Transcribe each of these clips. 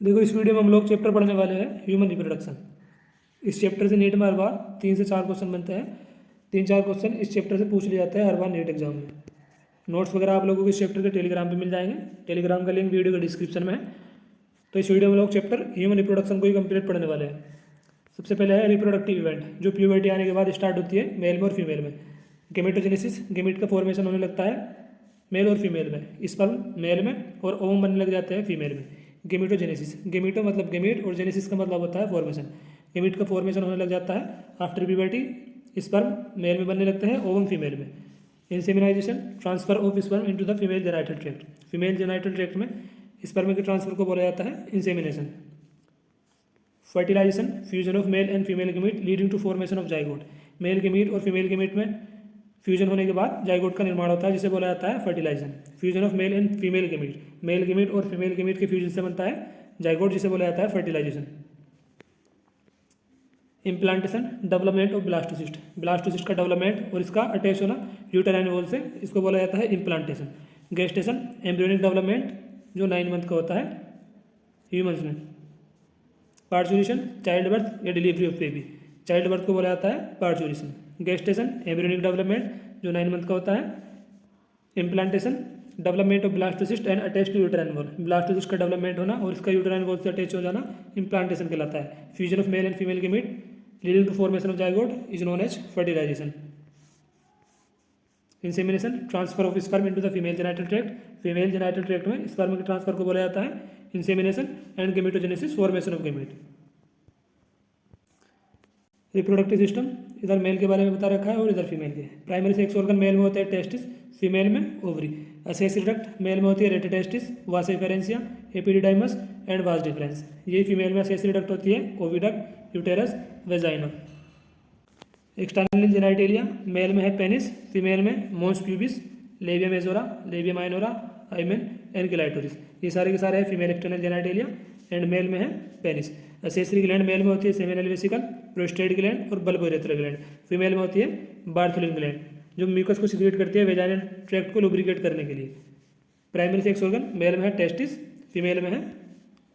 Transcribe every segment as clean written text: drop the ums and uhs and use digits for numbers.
देखो, इस वीडियो में हम लोग चैप्टर पढ़ने वाले हैं ह्यूमन रिप्रोडक्शन। इस चैप्टर से नीट में हर बार 3 से 4 क्वेश्चन बनते हैं। 3-4 क्वेश्चन इस चैप्टर से पूछ लिए जाते हैं हर बार नीट एग्जाम में। नोट्स वगैरह आप लोगों को इस चैप्टर के टेलीग्राम पे मिल जाएंगे। टेलीग्राम का लिंक वीडियो के डिस्क्रिप्शन में है। तो इस वीडियो में लोग चैप्टर ह्यूमन रिप्रोडक्शन को ही कंप्लीट पढ़ने वाले हैं। सबसे पहले है रिप्रोडक्टिव इवेंट, जो प्यूबर्टी आने के बाद स्टार्ट होती है मेल में और फीमेल में। गेमेटोजेनेसिस, गेमिट का फॉर्मेशन होने लगता है मेल और फीमेल में। स्पर्म मेल में और ओवम बनने लग जाते हैं फीमेल में। गेमिटोजेनेसिस, गेमिटो मतलब गेमिट और जेनेसिस का मतलब होता है फॉर्मेशन। गेमिट का फॉर्मेशन होने लग जाता है आफ्टर प्यूबर्टी। स्पर्म मेल में बनने लगते हैं, ओवम फीमेल में। Insemination, transfer of sperm into the female genital tract. Female genital tract में स्पर्म के ट्रांसफर को बोला जाता है insemination. Fertilisation, fusion of male and female gamete leading to formation of zygote. Male gamete और female gamete में fusion होने के बाद जाइगोट का निर्माण होता है, जिसे बोला जाता है fertilisation. Fusion of male and female gamete, male gamete और फीमेल गेमीट के फ्यूजन से बनता है जाइगोट, जिसे बोला जाता है fertilisation. Implantation, development of blastocyst. Blastocyst का डेवलपमेंट और इसका अटैच होना यूटेराइन वॉल से, इसको बोला जाता है इम्प्लांटेशन। गेस्टेशन, एम्ब्रियोनिक डेवलपमेंट जो 9 मंथ का होता है ह्यूमंस में। पार्चुरेशन, चाइल्ड बर्थ या delivery of baby. Child birth को बोला जाता है पार्चुरेशन। गेस्टेशन, एम्ब्रियोनिक डेवलपमेंट जो 9 मंथ का होता है। Implantation, development of blastocyst and attach to uterine wall. Blastocyst का डेवलपमेंट होना और इसका यूटेराइन वॉल से अटैच हो जाना इम्प्लांटेशन कहलाता है। Fusion of male and female gamete leading to formation of zygote is known as fertilisation. Insemination, transfer of sperm into the female genital tract. Female genital tract में sperm के transfer को बोला जाता है insemination. And gametogenesis, formation of gamete. Reproductive system, इधर male के बारे में बता रखा है और इधर फीमेल के। प्राइमरी सेक्स ऑर्गन मेल में होते हैं टेस्टिस, फीमेल में ओवरी। असेसिल डक्ट मेल में होती है rete testis, vasa efferentia, epididymis and vas deferens. ये फीमेल में असेसिल डक्ट होती है, oviduct, uterus, vagina. External genitalia, male में है पेनिस, फीमेल में mons pubis, labia majora, labia minora, hymen and clitoris. ये सारे के सारे हैं female external genitalia. And male में है पेनिस। असेसरी ग्लैंड मेल में होती है सेमिनल वेसिकल, प्रोस्टेट ग्लैंड और बल्बोरेथ्रल ग्लैंड। फीमेल में होती है बार्थोलिन ग्लैंड, जो म्यूकस को सिक्रेट करती है वेजाइनल ट्रैक्ट को लुब्रिकेट करने के लिए। प्राइमरी सेक्स ऑर्गन मेल में है टेस्टिस, फीमेल में है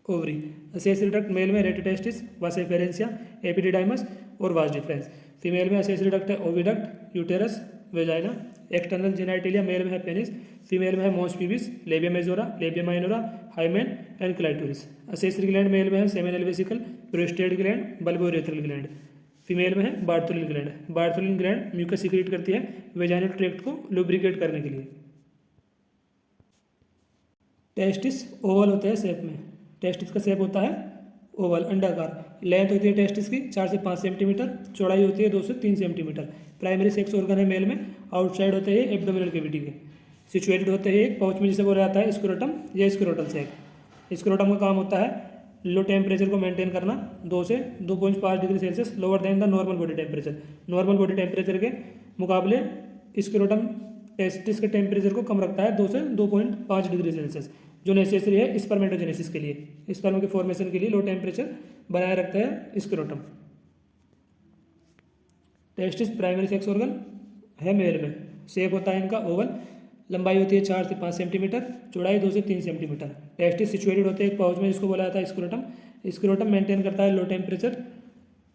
ओवरी। असेसरी डक्ट मेल में रेटिटेस्टिस, वासेफेरेंसिया, एपिडिडाइमस और वास डिफरेंस। फीमेल में असेसरी डक्ट है oviduct, uterus, vagina. External genitalia male में है पेनिस, फीमेल में है mons pubis, labia majora, labia minora, hymen and clitoris. Accessory gland male में है seminal vesicle, prostate gland, bulbourethral gland. Female में है Bartholin gland. Bartholin gland mucus secrete करती है वेजाइनल ट्रैक्ट को लुब्रिकेट करने के लिए। टेस्टिस ओवल होते हैं शेप में। टेस्टिस का शेप होता है ओवल, अंडाकार। लेंथ होती है टेस्टिस की 4 से 5 सेंटीमीटर, चौड़ाई होती है 2 से 3 सेंटीमीटर। प्राइमरी सेक्स ऑर्गन है मेल में, आउटसाइड होते हैं एब्डोमिनल कैविटी के। सिचुएटेड होते हैं एक पाउच में, जिसे बोला जाता है स्क्रोटम या स्क्रोटल सैक। स्क्रोटम का काम होता है लो टेम्परेचर को मेंटेन करना, 2 से 2.5 degree Celsius lower than the normal body temperature. Normal body temperature के मुकाबले स्क्रोटम टेस्टिस के टेम्परेचर को कम रखता है, 2 से 2.5 डिग्री सेल्सियस, जो नेसेसरी है स्पर्मेटोजेनेसिस के लिए। स्पर्म के फॉर्मेशन के लिए लो टेम्परेचर बनाए रखता है scrotum. Testis primary sex organ है मेल में। शेप होता है इनका ओवल, लंबाई होती है 4 से 5 सेंटीमीटर, चौड़ाई 2 से 3 सेंटीमीटर। टेस्टिस सिचुएटेड होते हैं एक पाउच में, जिसको बोला जाता है स्क्रोटम। स्क्रोटम मेंटेन करता है लो टेम्परेचर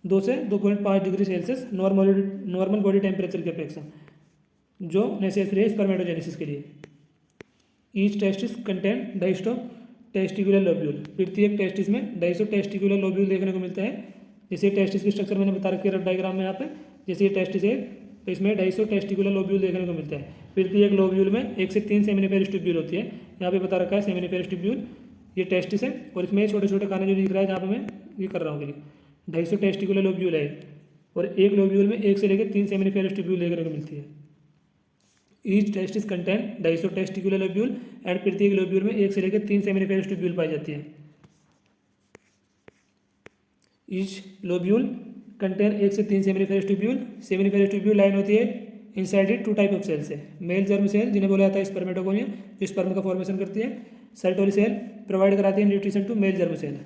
2 से 2.5 degree Celsius normal body temperature की अपेक्षा, जो नेसेसरी है स्पर्मेटोजेनेसिस के लिए। ईच टेस्टिस कंटेन डाइस्टो टेस्टिकुलर लोब्यूल। प्रत्येक टेस्टिस में डाइस्टो टेस्टिकुलर लोब्यूल देखने को मिलता है। जैसे टेस्टिस की स्ट्रक्चर मैंने बता रखी है रफ डायग्राम में यहाँ पे। जैसे ये टेस्टिस है तो इसमें डाइस्टो टेस्टिकुलर लोब्यूल देखने को मिलता है। प्रत्येक लोब्यूल में 1 से 3 सेमिनिफेरस ट्यूब्यूल होती है। यहाँ पे बता रखा है सेमिनिफेरस ट्यूब्यूल, ये टेस्टिस है। और इसमें छोटे छोटे खाने जो दिख रहा है, जहाँ पे मैं ये कर रहा हूँ, डाइस्टो टेस्टिकुलर लोब्यूल है। और एक लोब्यूल में 1 से लेकर 3 सेमिनिफेरस ट्यूब्यूल देखने को मिलती है। ईच टेस्टिस कंटेन डाइस्टो टेस्टिकुलर लोब्यूल एंड प्रत्येक लोब्यूल में 1 से लेकर 3 सेमिनिफेरस ट्यूब्यूल पाई जाती है। ईच लोब्यूल कंटेन 1 से 3 seminiferous tubule. Seminiferous tubule line होती है inside it 2 type of cells है। मेल जर्म सेल, जिन्हें बोला जाता है स्पर्मेटोगोनिया, जो स्पर्म का फॉर्मेशन करती है। सर्टोली सेल प्रोवाइड कराती है nutrition to male germ cell.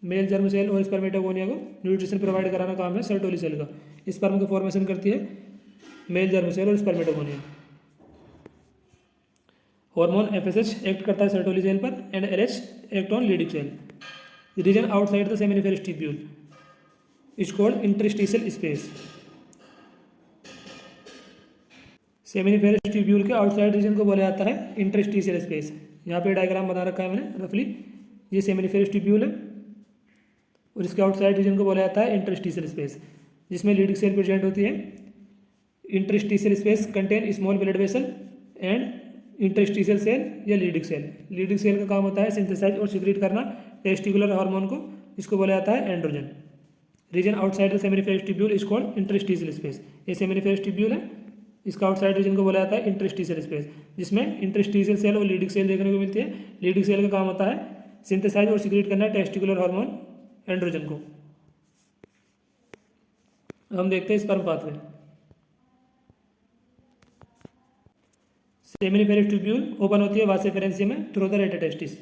Male germ cell और स्पर्मेटोगोनिया को न्यूट्रिशन प्रोवाइड कराना काम है सर्टोली सेल का। स्पर्म का फॉर्मेशन करती है मेल जर्म सेल और स्पर्मेटोगोनिया। हार्मोन FSH एक्ट करता है सर्टोली सेल पर and LH act on Leydig cell. Region outside the seminiferous tubule is called interstitial space. Seminiferous tubule के आउटसाइड रीजन को बोला जाता है इंटरस्टिशियल स्पेस। यहाँ पे डायग्राम बना रखा है मैंने रफली, ये सेमिनिफेरस ट्यूब्यूल है और इसके आउटसाइड रीजन को बोला जाता है इंटरस्टिशियल स्पेस, जिसमें लीडिंग सेल प्रेजेंट होती है। Interstitial space contain small blood vessel and interstitial cell या लीडिंग सेल। लीडिंग सेल का काम होता है सिंथेसाइज और सीक्रेट करना टेस्टिकुलर हार्मोन को, इसको बोला जाता है androgen. Region outside the seminiferous tubule is called interstitial space. ये सेमिनिफेरस ट्यूब्यूल है, इसका आउटसाइड रीजन को बोला जाता है इंटरस्टिशियल स्पेस, जिसमें इंटरस्टिशियल सेल और लीडिंग सेल देखने को मिलती है। लीडिंग सेल का काम होता है सिंथेसाइज और सीक्रेट करना टेस्टिकुलर हार्मोन एंड्रोजन को। हम देखते हैं sperm pathway. Seminiferous tubule open होती है वासेफेरेंसिया में through the rete testis.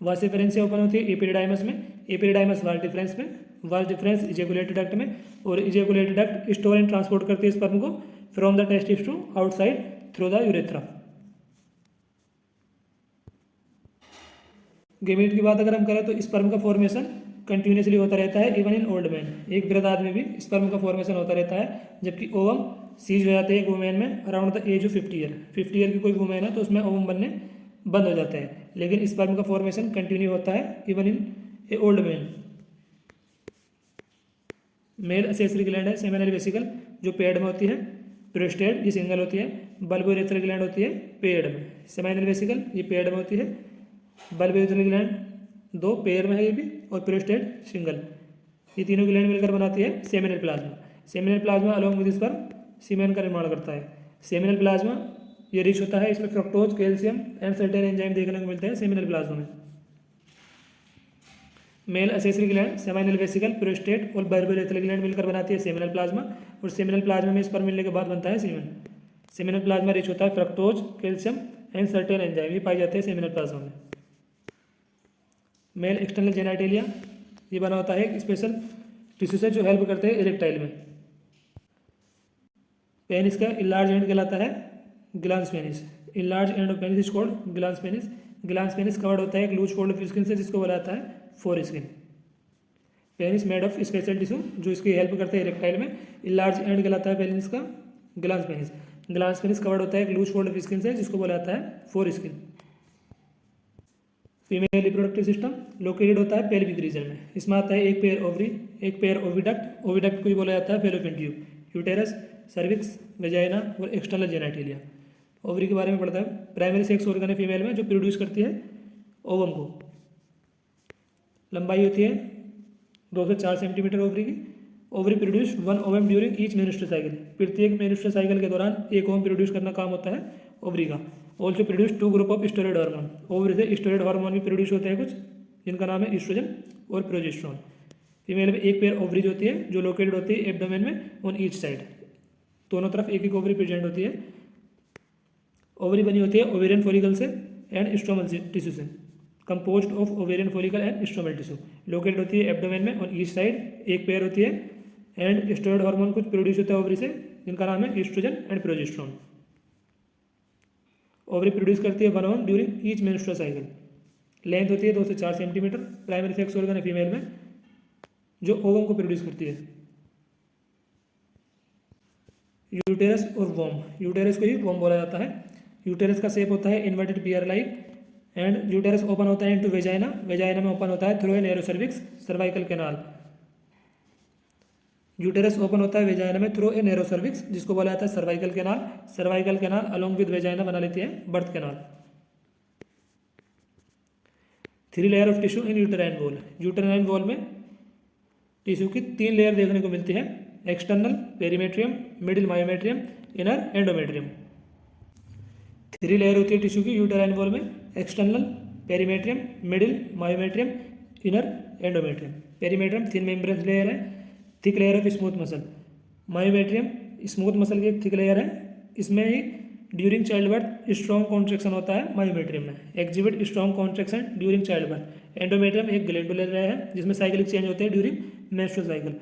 Vasa efferentia open होती है एपिडिडाइमस में, एपिडिडाइमस वाल्व डिफरेंस में, वाल्व डिफरेंस इजेकुलेटेड डक्ट में, और ejaculatory duct store and transport करती है स्पर्म को from the testis to outside through the urethra. Gamete की बात अगर हम करें तो स्पर्म का फॉर्मेशन कंटिन्यूसली होता रहता है इवन इन ओल्ड मैन। एक वृद्ध आदमी भी स्पर्म का फॉर्मेशन होता रहता है, जबकि ओवम सीज हो जाते हैं एक वुमेन में around the age of 50 year. 50 year की कोई वुमेन है तो उसमें ओवम बनने बंद हो जाता है, लेकिन स्पर्म का फॉर्मेशन कंटिन्यू होता है even in a old man. Male accessory gland है सेमिनल वेसिकल जो पेड़ में होती है, प्रोस्टेट ये सिंगल होती है, बल्बोरेथ्रल ग्लैंड होती है पेड़ में। सेमिनल वेसिकल ये पेड़ में होती है, बल्बोरेथ्रल ग्लैंड दो पेड़ में है ये भी, और प्रोस्टेट सिंगल। ये तीनों ग्लैंड मिलकर बनाती है seminal plasma. Seminal plasma along with sperm semen का निर्माण करता है। सेमिनल प्लाज्मा ये रिच होता है, इसमें fructose, calcium and certain enzyme देखने को मिलते हैं सेमिनल प्लाज्मा में। Male accessory gland seminal vesicle, prostate और बल्बोरेथ्रल ग्लैंड मिलकर बनाती है सेमिनल प्लाज्मा, और सेमिनल प्लाज्मा में स्पर्म मिलने के बाद बनता है सीमेन। सेमिनल प्लाज्मा रिच होता है fructose, calcium and certain enzyme, ये पाए जाते हैं सेमिनल प्लाज्मा में। मेल एक्सटर्नल जेनाइटेलिया ये बना होता है एक स्पेशल टिश्यू से जो हेल्प करते हैं इरेक्टाइल में। पेनिस का इलार्ज एंड कहलाता है glans penis. Enlarged end of penis is called glans penis. Glans penis covered होता है एक लूज फोल्ड ऑफ स्किन से, जिसको बोला जाता है four skin. Penis made of special tissue जो इसकी हेल्प करते हैं इरेक्टाइल में। इलार्ज एंड कहलाता है पेनिस का glance penis. Glans penis covered होता है एक लूज फोल्ड ऑफ स्किन से, जिसको बोला जाता है four skin. Female reproductive system located होता है पेल्विक रीजन में। इसमें आता है एक पेयर ओवरी, एक पेयर ओविडक्ट। ओविडक्ट को भी बोला जाता है fallopian tube, uterus, cervix, vagina और एक्सटर्नल जेनाइटेलिया। ओवरी के बारे में पढ़ता है। प्राइमरी सेक्स ऑर्गन है फीमेल में जो प्रोड्यूस करती है ओवम को। लंबाई होती है 2 से 4 सेंटीमीटर ओवरी की। Ovary produce 1 ovum during each menstrual cycle. प्रत्येक मेन्स्ट्रुअल साइकिल के दौरान एक ओवम प्रोड्यूस करना काम होता है ओवरी का। Also produce 2 group of steroid hormone. Ovary से स्टेरॉइड हार्मोन भी प्रोड्यूस होते हैं कुछ, जिनका नाम है ईस्ट्रोजन और प्रोजेस्टेरोन। फीमेल में एक पेयर ओवरीज होती है जो लोकेटेड होती है एब्डोमेन में ऑन ईच साइड। दोनों तरफ एक एक ओवरी प्रेजेंट होती है। ओवरी बनी होती है ओवेरियन फॉलिकल से एंड स्ट्रोमल टिश्यू से, composed of ovarian follicle and stromal tissue. Located होती है एब्डोमेन में ऑन ईच साइड, एक पेयर होती है, एंड स्टेरॉइड हार्मोन कुछ प्रोड्यूस होता है ओवरी से, जिनका नाम है oestrogen and progesterone. Ovary produce करती है 1 ovum during each menstrual cycle. Length होती है 2 से 4 सेंटीमीटर। प्राइमरी सेक्स ऑर्गन है फीमेल में जो ओवम को प्रोड्यूस करती है। यूटेरस और वोम, यूटेरस को ही वोम बोला जाता है। यूटेरस का शेप होता है inverted pear like, and uterus open होता है इनटू वेजाइना। वेजाइना में ओपन होता है through a narrow cervix, cervical canal. Uterus open होता है वेजाइना में थ्रू ए नैरो सर्विक्स, जिसको बोला जाता है cervical canal. Cervical canal along with vagina बना लेती है birth canal. 3 layer of tissue in uterine wall. Uterine wall में टिश्यू की 3 लेयर देखने को मिलती है। External perimetrium, middle myometrium, inner endometrium. 3 layer होती है टिश्यू की यूटेराइन वॉल में। External perimetrium, middle myometrium, inner endometrium. Perimetrium thin membrane layer है, thick layer of smooth muscle. Myometrium smooth muscle की एक थिक लेयर है, इसमें ही during child birth strong contraction होता है। मायोमेट्रियम में exhibit strong contraction during child birth. Endometrium एक ग्लैंडुलर लेयर है जिसमें साइकिलिक चेंज होते हैं during menstrual cycle.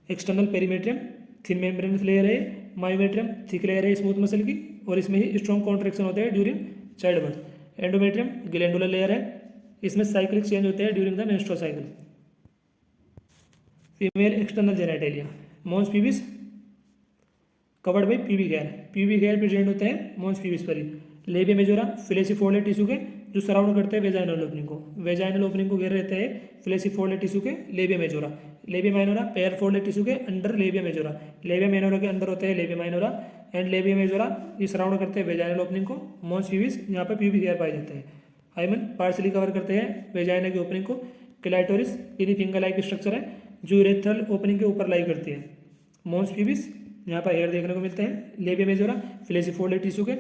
External perimetrium thin membranous layer है, मायोमेट्रियम थिक लेयर है स्मूथ मसल की, और इसमें ही स्ट्रॉन्ग कॉन्ट्रेक्शन होते हैं during child birth. Endometrium glandular layer है, इसमें साइक्लिक चेंज होते हैं during the menstrual cycle. Female external genitalia, mons pubis covered by pubic hair, pubic hair present होते हैं मॉन्स पीबिस पर ही। लेबिया मेजोरा फ्लेसिफोल्डेड टिश्यू के जो सराउंड करते हैं वेजाइनल ओपनिंग को, वेजाइनल ओपनिंग को घेरे रहते हैं फ्लेसिफोल्डेड टिश्यू के labia majora. Labia minora pair folded tissue के under labia majora, labia minora के अंदर होते हैं labia minora and labia majora, ये सराउंड करते हैं वेजाइनल ओपनिंग को। मॉन्स पीबिस यहाँ पर प्यूबिक हेयर पाए जाते हैं। हाइमन पार्सली कवर करते हैं वेजाइना की ओपनिंग को। Clitoris tiny finger like structure है जो यूरेथ्रल ओपनिंग के ऊपर लाई करती है। मॉन्स पीबिस यहाँ पर हेयर देखने को मिलते हैं। लेबिया मेजोरा फ्लेसिफोल्डेड टिश्यू के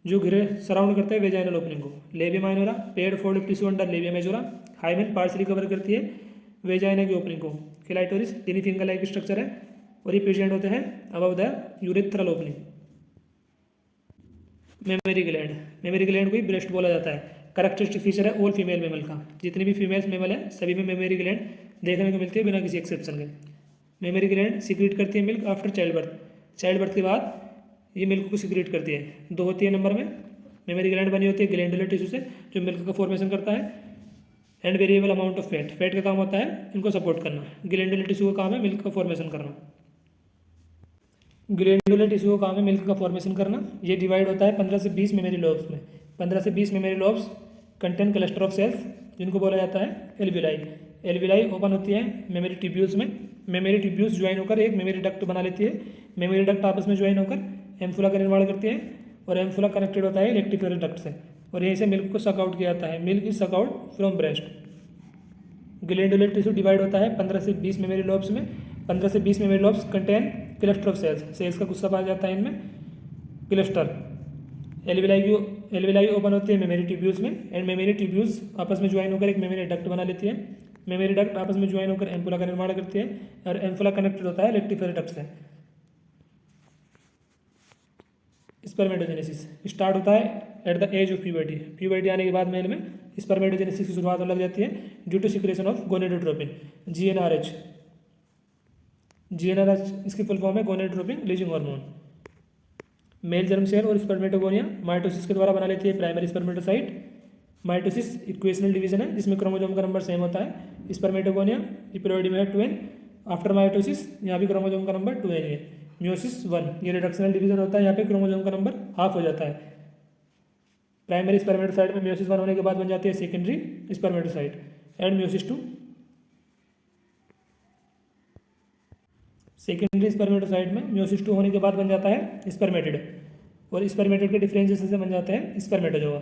जो घिरे सराउंड करते हैं वेजाइनल ओपनिंग को। Labia minora paired folded tissue under labia majora. Hymen partially cover करती है वेजाइना की ओपनिंग को। Clitoris tiny finger like structure है और ये प्रेजेंट होते हैं above the urethral opening. Mammary gland, mammary gland को ही ब्रेस्ट बोला जाता है। करेक्टरिस्टिक फीचर है ऑल फीमेल मेमल का, जितनी भी फीमेल्स मेमल है सभी में मेमरी ग्लैंड देखने को मिलती है बिना किसी एक्सेप्शन के। मेमरी ग्लैंड सीक्रेट करती है milk after child birth, child birth के बाद ये मिल्क को सीक्रेट करती है। दो होती है नंबर में मेमरी ग्लैंड बनी होती है ग्लैंडुलर टिश्यू से जो मिल्क का फॉर्मेशन करता है and variable amount of fat, fat का काम होता है इनको सपोर्ट करना। ग्लैंडुलर टिश्यू का काम है मिल्क का फॉर्मेशन करना। ग्लैंडुलर टिश्यू का काम है मिल्क का फॉर्मेशन करना। ये डिवाइड होता है 15 से 20 मेमरी लोब्स में। 15 से 20 mammary lobes contain cluster of cells जिनको बोला जाता है एल्विलाई। एल्विलाई ओपन होती है मेमरी ट्यूब्यूल्स में। मेमरी ट्यूब्यूल्स ज्वाइन होकर एक मेमरी डक्ट बना लेती है। मेमरी डक्ट आपस में ज्वाइन होकर एम्फुला का निर्माण करती है और एम्फुला कनेक्टेड होता है इलेक्ट्रिकल डक्ट से और यहीं से मिल्क को सक आउट किया जाता है। Milk is suck out from breast. Glandular tissue divide होता है 15 से 20 मेमरी लोब्स में। 15 से 20 mammary lobes contain cluster of cells, cells का गुस्सा पाया जाता है इनमें क्लस्टर। एल्विलाई ओपन होती है मेमरी ट्यूब्यूल्स में एंड मेमरी ट्यूब्यूल्स आपस में ज्वाइन होकर एक मेमरी डक्ट बना लेती है। मेमरी डक्ट आपस में ज्वाइन होकर एम्फुला का निर्माण करती है और एम्फुला कनेक्टेड होता है इलेक्ट्रिकल डक्ट से। स्पर्मेटोजेनेसिस स्टार्ट होता है at the age of puberty. Puberty आने के बाद मेल में स्पर्मेटोजेनेसिस की शुरुआत होने लग जाती है due to secretion of gonadotropin GnRH। GnRH इसकी फुल फॉर्म है gonadotropin releasing hormone. Male germ cell और स्पर्मेटोगोनिया माइटोसिस के द्वारा बना लेती है primary spermatocyte. Mitosis equational division है जिसमें क्रोमोसोम का नंबर सेम होता है। स्पर्मेटोगोनिया इप्लोइडी में है 2n। आफ्टर माइटोसिस यहाँ भी क्रोमोसोम का नंबर 2n है। म्योसिस 1 ये रिडक्शनल डिवीजन होता है, यहाँ पे क्रोमोसोम का नंबर हाफ हो जाता है। प्राइमरी स्पर्मेटोसाइट में म्योसिस 1 होने के बाद बन जाती है secondary spermatocyte and meiosis 2। Secondary spermatocyte में म्योसिस 2 होने के बाद बन जाता है स्पर्मेटिड और स्पर्मेटिड के डिफरेंशिएशन से बन जाता है स्पर्मेटोजोआ।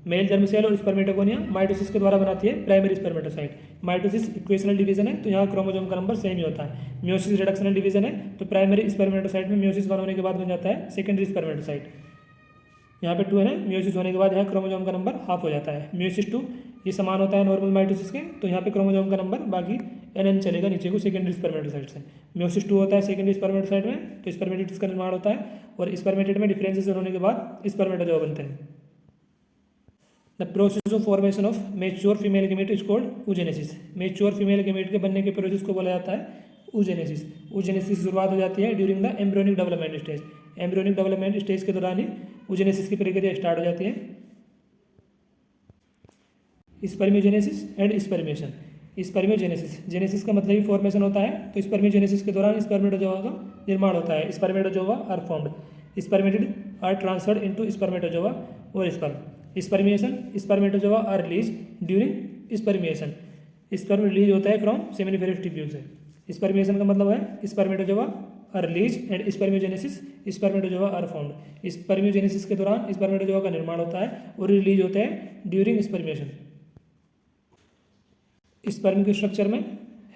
मेल जर्म सेल और स्पर्मेटोगोनिया माइटोसिस के द्वारा बनाती है primary spermatocyte. Mitosis equational division है तो यहाँ क्रोमोसोम का नंबर सेम ही होता है। म्योसिस रिडक्शनल डिवीजन है तो प्राइमरी स्पर्मेटोसाइट में म्योसिस 1 होने के बाद बन जाता है सेकेंडरी स्पर्मेटोसाइट। यहाँ पे 2 है, म्योसिस होने के बाद यहाँ क्रोमोसोम का नंबर हाफ हो जाता है। म्योसिस 2 ये समान होता है नॉर्मल माइटोसिस के, तो यहाँ पे क्रोमोसोम का नंबर बाकी NN चलेगा नीचे को सेकेंडरी स्पर्मेटोसाइट से। म्योसिस 2 होता है सेकेंडरी स्पर्मेटोसाइट में तो स्पर्मेटिड्स का निर्माण होता है और स्पर्मेटिड में डिफरेंशिएशन होने के बाद स्पर्मेटोजोआ बनते हैं। The process of formation of mature female gamete is called oogenesis। Mature female gamete के बनने के प्रोसेस को बोला जाता है oogenesis। oogenesis की शुरुआत हो जाती है during the embryonic development stage. Embryonic development stage के दौरान ही oogenesis की प्रक्रिया स्टार्ट हो जाती है। Spermiogenesis and spermiation. Spermiogenesis, genesis का मतलब ही फॉर्मेशन होता है तो स्पर्मियोजेनेसिस के दौरान स्पर्मेटोजोआ का निर्माण होता है। Spermatozoa are formed, spermatid are transferred into spermatozoa और sperm. Spermiation, spermatozoa are release during spermiation. Sperm release होता है फ्रॉम सेमिनिफेरस ट्यूब्यूल से। स्पर्मिएशन का मतलब है spermatozoa are release and spermiogenesis spermatozoa are formed. Spermiogenesis के दौरान स्पर्मेटोजोआ का निर्माण होता है और रिलीज होता है ड्यूरिंग स्पर्मिएशन। स्पर्म के स्ट्रक्चर में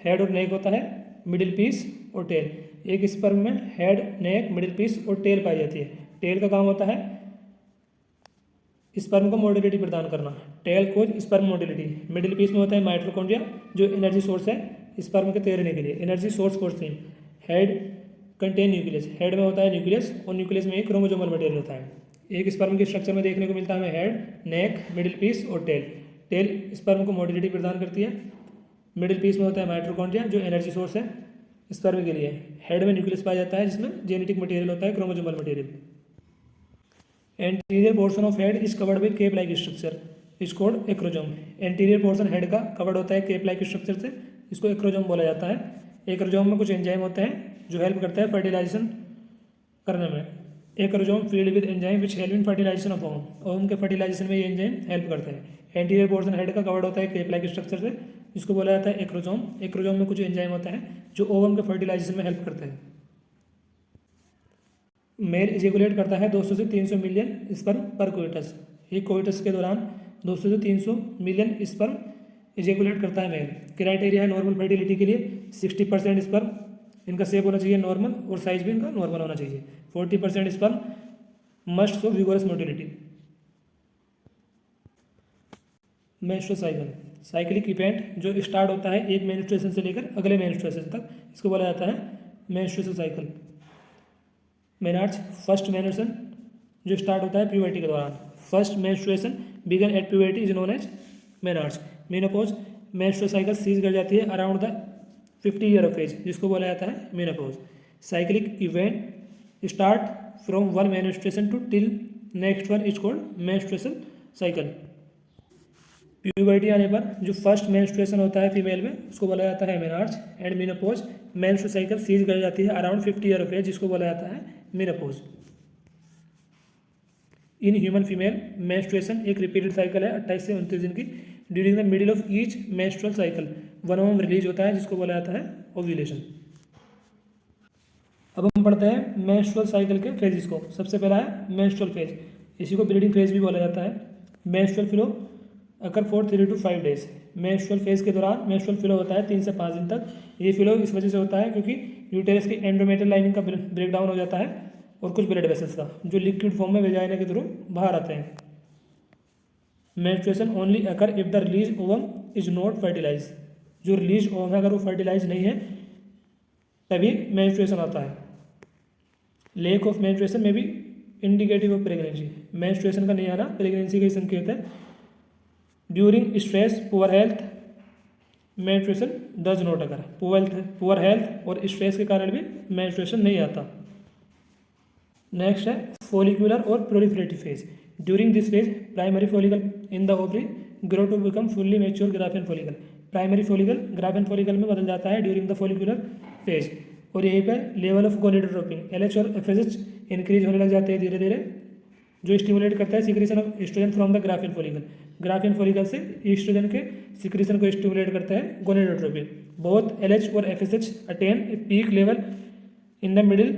हेड और नेक होता है, मिडिल पीस और टेल। एक स्पर्म में हेड, नेक, मिडिल पीस और टेल पाई जाती है। टेल का काम होता है स्पर्म को मोटिलिटी प्रदान करना, टेल कोज स्पर्म मोटिलिटी। मिडिल पीस में होता है माइटोकॉन्ड्रिया जो एनर्जी सोर्स है स्पर्म के तैरने के लिए, energy source for swim. Head contain nucleus, head में होता है न्यूक्लियस और न्यूक्लियस में एक क्रोमोसोमल मटेरियल होता है। एक स्पर्म के स्ट्रक्चर में देखने को मिलता है हमें हेड, नेक, मिडिल पीस और टेल। टेल स्पर्म को मोटिलिटी प्रदान करती है। मिडिल पीस में होता है माइटोकॉन्ड्रिया जो एनर्जी सोर्स है स्पर्म के लिए। हेड में न्यूक्लियस पाया जाता है जिसमें जेनेटिक मटेरियल होता है, chromosomal material. Anterior portion of head is covered by cap like structure. Is called acrosome. Anterior portion head का कवर्ड होता है केप लाइक स्ट्रक्चर से, इसको एक्रोजोम बोला जाता है। एक्रोजोम में कुछ एंजाइम होते हैं जो हेल्प करते हैं फर्टिलाइजेशन करने में। Acrosome filled with enzyme which help in fertilisation of ovum, ovum के फर्टिलाइजेशन में ये एंजाइम हेल्प करते हैं। एंटीरियर पोर्शन हेड का कवर्ड होता है केप लाइक स्ट्रक्चर से, इसको बोला जाता है एक्रोजोम। एक्रोजोम में कुछ एंजाइम होते हैं जो ओवम के फर्टिलाइजेशन में हेल्प करते हैं। मेल इजेकुलेट करता है 200 से 300 मिलियन स्पर्म पर कोइटस। ये कोइटस के दौरान 200 से 300 मिलियन स्पर्म इजेकुलेट करता है मेल। क्राइटेरिया है नॉर्मल फर्टिलिटी के लिए 60% स्पर्म इनका शेप होना चाहिए नॉर्मल और साइज भी इनका नॉर्मल होना चाहिए। 40% sperm must show vigorous motility. Menstrual cycle, cyclic event जो स्टार्ट होता है एक मेंस्ट्रुएशन से लेकर अगले मेंस्ट्रुएशन तक, इसको बोला जाता है menstrual cycle. Menarche, first menstruation जो स्टार्ट होता है प्यूबर्टी के दौरान। First menstruation began at puberty is known as menarche. Menopause, menstrual cycle cease कर जाती है around the 50 year of age, जिसको बोला जाता है menopause. Cyclic event start from one menstruation to till next one is called menstruation cycle. Puberty आने पर जो फर्स्ट मेंस्ट्रुएशन होता है फीमेल में उसको बोला जाता है menarche. And menopause, menstrual cycle cease कर जाती है अराउंड 50 ईयर ऑफ एज, जिसको बोला जाता है menopause. In human female menstruation एक रिपीटेड साइकिल है 28 से 29 दिन की। During the middle of each menstrual cycle one ovum release होता है, जिसको बोला जाता है ओव्यूलेशन। अब हम पढ़ते हैं मेंस्ट्रुअल साइकिल के फेजेस को। सबसे पहला है मेंस्ट्रुअल फेज, इसी को ब्लीडिंग फेज भी बोला जाता है। Menstrual flow occur for 3 to 5 days. Menstrual phase के दौरान मेंस्ट्रुअल फ्लो होता है 3 से 5 दिन तक। ये फ्लो इस वजह से होता है क्योंकि यूटेरस की एंडोमेट्रियल लाइनिंग का ब्रेक डाउन हो जाता है और कुछ ब्लड वेसल्स का जो लिक्विड फॉर्म में वेजाइना के थ्रू बाहर आते हैं। Menstruation only occur if the release ovum is not fertilize. जो रिलीज ओवम है अगर वो फर्टिलाइज नहीं है तभी मेंस्ट्रुएशन आता है। लेक ऑफ मेंस्ट्रुएशन में भी इंडिकेटिव ऑफ प्रेगनेंसी। मेंस्ट्रुएशन का नहीं आना प्रेगनेंसी का ही संकेत है। During stress poor health menstruation does not occur. Poor health और स्ट्रेस के कारण भी मेंस्ट्रुएशन नहीं आता। नेक्स्ट है फॉलिकुलर और proliferative phase. During this phase primary follicle in the ovary grow to become fully mature Graafian follicle. Primary follicle Graafian follicle में बदल जाता है ड्यूरिंग द फॉलिकुलर फेज। और यहीं पर लेवल ऑफ गोनेडोट्रोपिन एलएच और एफएसएच इंक्रीज होने लग जाते हैं धीरे धीरे, जो स्टिमुलेट करता है secretion of oestrogen from the Graafian follicle. Graafian follicle से एस्ट्रोजन के सिक्रीशन को स्टिमुलेट करता है गोनेडोट्रोपिन। बोथ एलएच और FSH attain a peak level in the middle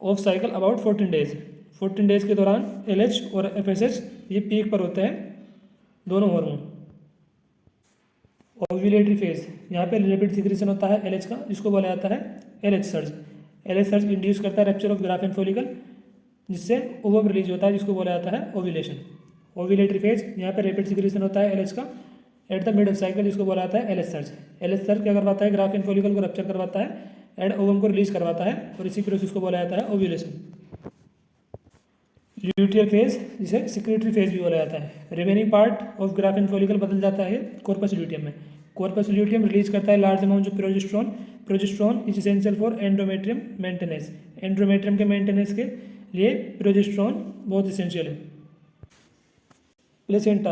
of cycle about 14 days. 14 days के दौरान एलएच और एफएसएच ये पीक पर होते हैं दोनों हार्मोन। ओव्यूलेटरी फेज, यहाँ पे रैपिड सिक्रीशन होता है एलएच का, जिसको बोला जाता है LH surge. LH surge induce करता है रैप्चर ऑफ ग्राफियन फॉलिकल, जिससे ओवम रिलीज होता है, जिसको बोला जाता है ओव्यूलेशन। ओव्यूलेटरी फेज, यहाँ पे रैपिड सिक्रीशन होता है एलएच का at the mid of cycle, जिसको बोला जाता है एलएच सर्ज। एलएच सर्ज क्या करवाता है ग्राफियन फॉलिकल को रैप्चर करवाता है एंड ओवम को रिलीज करवाता है और इसी प्रोसेस को बोला जाता है ओव्यूलेशन। ल्यूटियर फेज, जिसे सिक्रेटरी फेज भी बोला जाता है। Remaining part of Graafian follicle बदल जाता है कॉर्पस ल्यूटियम में। कॉर्पस ल्यूटियम रिलीज करता है large amount of progesterone. Progesterone is essential for endometrium maintenance. Endometrium के मेंटेनेंस के लिए प्रोजेस्टेरोन बहुत एसेंशियल है। प्लेसेंटा,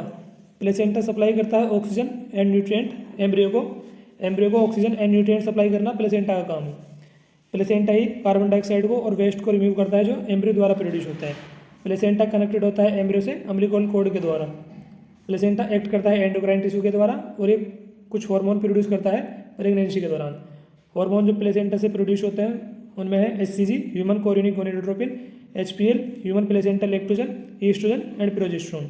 प्लेसेंटा सप्लाई करता है ऑक्सीजन एंड न्यूट्रिएंट एम्ब्रियो को। एम्ब्रियो को ऑक्सीजन एंड न्यूट्रिएंट सप्लाई करना प्लेसेंटा का काम है। प्लेसेंटा ही कार्बन डाइऑक्साइड को और वेस्ट को रिमूव करता है जो एम्ब्रियो द्वारा प्रोड्यूस होता है। प्लेसेंटा कनेक्टेड होता है एम्ब्रियो से अम्बिलिकल कॉर्ड के द्वारा। प्लेसेंटा एक्ट करता है एंडोक्राइन टिश्यू के द्वारा और ये कुछ हार्मोन प्रोड्यूस करता है प्रेगनेंसी के दौरान। हार्मोन जो प्लेसेंटा से प्रोड्यूस होते हैं उनमें है HCG human chorionic gonadotropin, HPL human placental lactogen, estrogen and progesterone.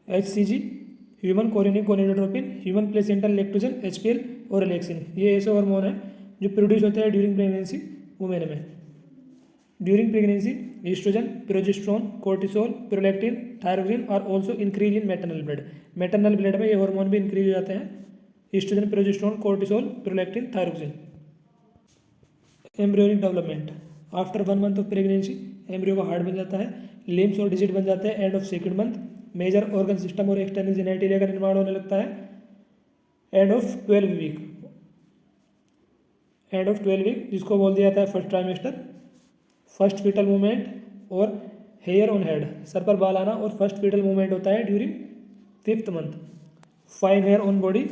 HCG human chorionic gonadotropin, human placental lactogen, HPL और रिलैक्सिन, ये ऐसे हार्मोन है जो प्रोड्यूस होते हैं ड्यूरिंग प्रेगनेंसी वुमेन में। During pregnancy estrogen, progesterone, cortisol, prolactin, thyroxine are also increase in maternal blood. Maternal blood में ये हार्मोन भी इंक्रीज हो जाते हैं, estrogen, progesterone, cortisol, prolactin, thyroxine. Embryonic development, after 1 month of pregnancy embryo का heart बन जाता है, लिम्स और डिजिट बन जाते हैं end of second month. Major organ system और एक्सटर्नल जेनेटिलिया का निर्माण होने लगता है end of 12 week. End of 12 week जिसको बोल दिया जाता है first trimester. First fetal movement और हेयर ऑन हेड, सर पर बाल आना, और फर्स्ट फीटल मूवमेंट होता है during 5th month. Fine hair on body,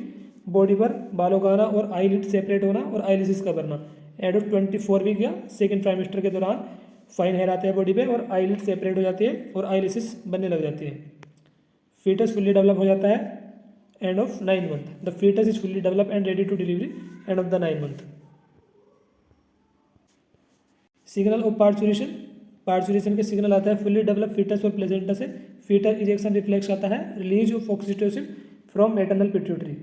body पर बालों का आना और आईलिड सेपरेट होना और आईलिसिस का बनना। एंड ऑफ 24 वीक या सेकेंड ट्राइमेस्टर के दौरान फाइन हेयर आते हैं बॉडी पे और आईलिड सेपरेट हो जाती है और आईलिसिस बनने लग जाती है। फीटस फुल्ली डेवलप हो जाता है end of 9 month. The fetus is fully develop and ready to delivery end of the 9 month. Signal of parturition, parturition के सिग्नल आता है फुल्ली डेवलप फीटस और प्लेजेंटा से। फीटल इजेक्शन रिफ्लेक्स आता है release of oxytocin from maternal pituitary.